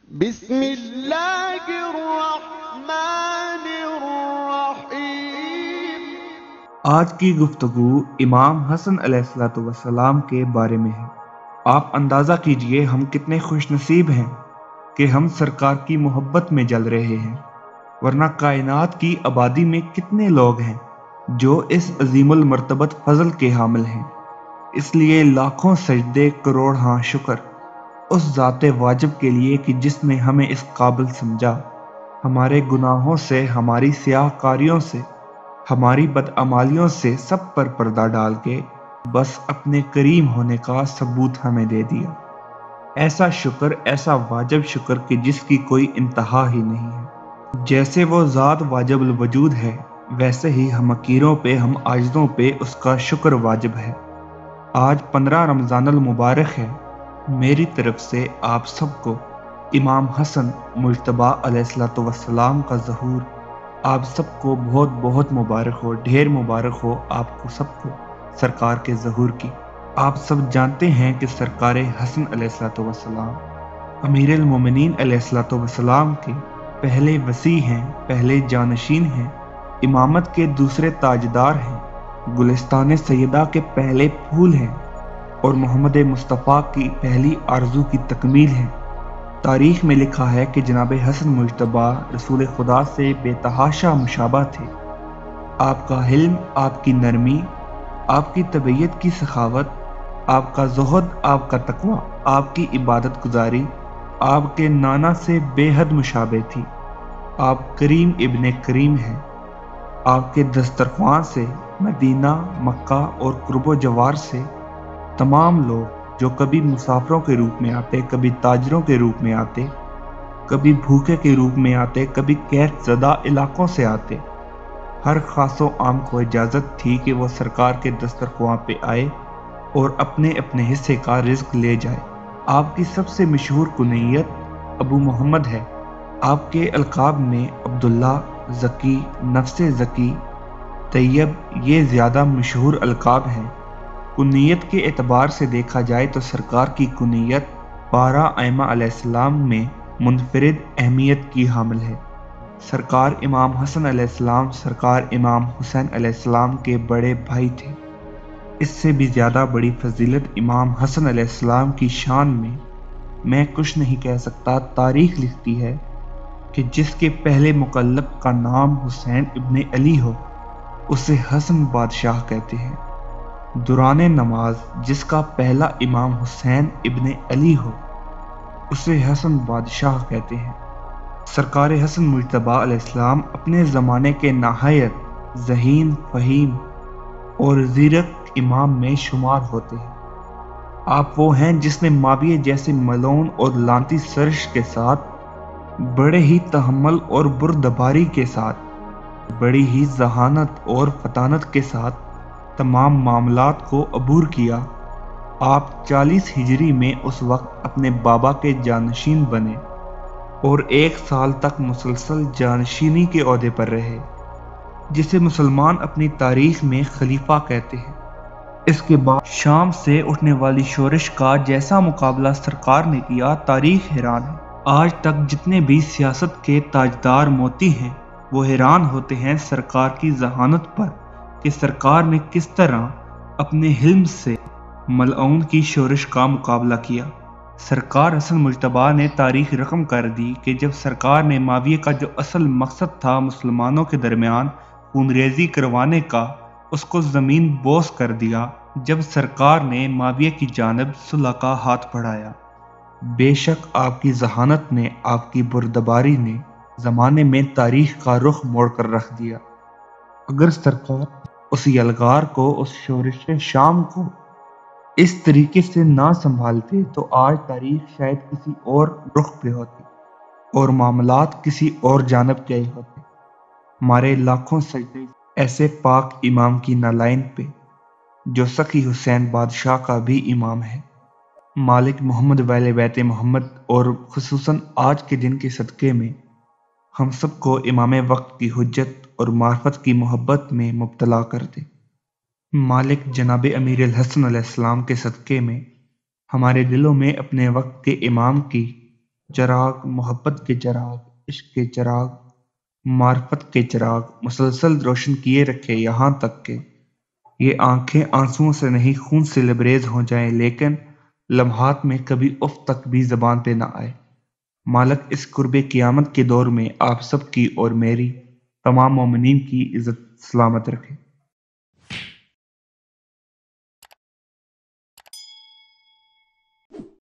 بسم اللہ الرحمن الرحیم۔ آج کی گفتگو امام حسن علیہ السلام کے بارے میں ہے۔ آپ اندازہ کیجئے ہم کتنے خوش نصیب ہیں کہ ہم سرکار کی محبت میں جل رہے ہیں، ورنہ کائنات کی آبادی میں کتنے لوگ ہیں جو اس عظیم المرتبت فضل کے حامل ہیں۔ اس لیے لاکھوں سجدے، کروڑ ہاں شکر اس ذات واجب کے لیے کہ جس نے ہمیں اس قابل سمجھا، ہمارے گناہوں سے، ہماری سیاہ کاریوں سے، ہماری بدعمالیوں سے سب پر پردہ ڈال کے بس اپنے کریم ہونے کا ثبوت ہمیں دے دیا۔ ایسا شکر، ایسا واجب شکر کہ جس کی کوئی انتہا ہی نہیں ہے۔ جیسے وہ ذات واجب الوجود ہے، ویسے ہی ہم حقیروں پہ، ہم عاجزوں پہ اس کا شکر واجب ہے۔ آج 15 رمضان المبارک ہے۔ میری طرف سے آپ سب کو امام حسن مجتبیٰ علیہ السلام کا ظہور آپ سب کو بہت بہت مبارک ہو، ڈھیر مبارک ہو آپ کو سب کو سرکار کے ظہور کی۔ آپ سب جانتے ہیں کہ سرکار حسن علیہ السلام امیر المومنین علیہ السلام کے پہلے وصی ہیں، پہلے جانشین ہیں، امامت کے دوسرے تاجدار ہیں، گلستان سیدہ کے پہلے پھول ہیں اور محمد مصطفیٰ کی پہلی آرزو کی تکمیل ہے۔ تاریخ میں لکھا ہے کہ جناب حسن مجتبیٰ رسول خدا سے بے تحاشا مشابہ تھے۔ آپ کا حلم، آپ کی نرمی، آپ کی طبیعت کی سخاوت، آپ کا زہد، آپ کا تقوی، آپ کی عبادت گزاری آپ کے نانا سے بے حد مشابہ تھی۔ آپ کریم ابن کریم ہیں۔ آپ کے دسترخوان سے مدینہ، مکہ اور قرب و جوار سے تمام لوگ جو کبھی مسافروں کے روپ میں آتے، کبھی تاجروں کے روپ میں آتے، کبھی بھوکے کے روپ میں آتے، کبھی قحط زدہ علاقوں سے آتے، ہر خاص و عام کو اجازت تھی کہ وہ سرکار کے دسترخوان پہ آئے اور اپنے اپنے حصے کا رزق لے جائے۔ آپ کی سب سے مشہور کنیت ابو محمد ہے۔ آپ کے القاب میں عبداللہ، زکی، نفس زکی، طیب یہ زیادہ مشہور القاب ہیں۔ کنیت کے اعتبار سے دیکھا جائے تو سرکار کی کنیت 12 ائمہ علیہ السلام میں منفرد اہمیت کی حامل ہے۔ سرکار امام حسن علیہ السلام سرکار امام حسین علیہ السلام کے بڑے بھائی تھے۔ اس سے بھی زیادہ بڑی فضیلت امام حسن علیہ السلام کی شان میں کچھ نہیں کہہ سکتا۔ تاریخ لکھتی ہے کہ جس کے پہلے مقلب کا نام حسین ابن علی ہو اسے حسن بادشاہ کہتے ہیں۔ دوران نماز جس کا پہلا امام حسین ابن علی ہو اسے حسن بادشاہ کہتے ہیں۔ سرکار حسن مجتبیٰ علیہ السلام اپنے زمانے کے نہایت ذہین، فہیم اور زیرک امام میں شمار ہوتے ہیں۔ آپ وہ ہیں جس نے معاویہ جیسے ملعون اور لعنتی سرش کے ساتھ بڑے ہی تحمل اور بردباری کے ساتھ، بڑی ہی ذہانت اور فطانت کے ساتھ تمام معاملات کو عبور کیا۔ آپ 40 ہجری میں اس وقت اپنے بابا کے جانشین بنے اور 1 سال تک مسلسل جانشینی کے عہدے پر رہے، جسے مسلمان اپنی تاریخ میں خلیفہ کہتے ہیں۔ اس کے بعد شام سے اٹھنے والی شورش کا جیسا مقابلہ سرکار نے کیا، تاریخ حیران ہے۔ آج تک جتنے بھی سیاست کے تاجدار موتی ہیں وہ حیران ہوتے ہیں سرکار کی ذہانت پر کہ سرکار نے کس طرح اپنے حلم سے ملعون کی شورش کا مقابلہ کیا۔ سرکار حسن مجتبیٰ نے تاریخ رقم کر دی کہ جب سرکار نے معاویہ کا جو اصل مقصد تھا مسلمانوں کے درمیان خون ریزی کروانے کا، اس کو زمین بوس کر دیا جب سرکار نے معاویہ کی جانب صلح کا ہاتھ بڑھایا۔ بے شک آپ کی ذہانت نے، آپ کی بردباری نے زمانے میں تاریخ کا رخ موڑ کر رکھ دیا۔ اگر سرکار اس یلغار کو، اس شورش شام کو اس طریقے سے نہ سنبھالتے تو آج تاریخ شاید کسی اور رخ پہ ہوتی اور معاملات کسی اور جانب گئے ہوتے۔ ہمارے لاکھوں سجدے ایسے پاک امام کی نالائن پہ جو سخی حسین بادشاہ کا بھی امام ہے۔ مالک محمد ویل بیت محمد اور خصوصاً آج کے دن کے صدقے میں ہم سب کو امام وقت کی حجت اور معرفت کی محبت میں مبتلا کر دے۔ مالک جناب امیر الحسن علیہ السلام کے صدقے میں ہمارے دلوں میں اپنے وقت کے امام کی چراغ، محبت کے چراغ، عشق کے چراغ، معرفت کے چراغ مسلسل روشن کیے رکھے، یہاں تک کہ یہ آنکھیں آنسوؤں سے نہیں خون سے لبریز ہو جائیں، لیکن لمحات میں کبھی اف تک بھی زبان پہ نہ آئے۔ مالک اس قرب قیامت کے دور میں آپ سب کی اور میری تمام مومنین کی عزت سلامت رکھے۔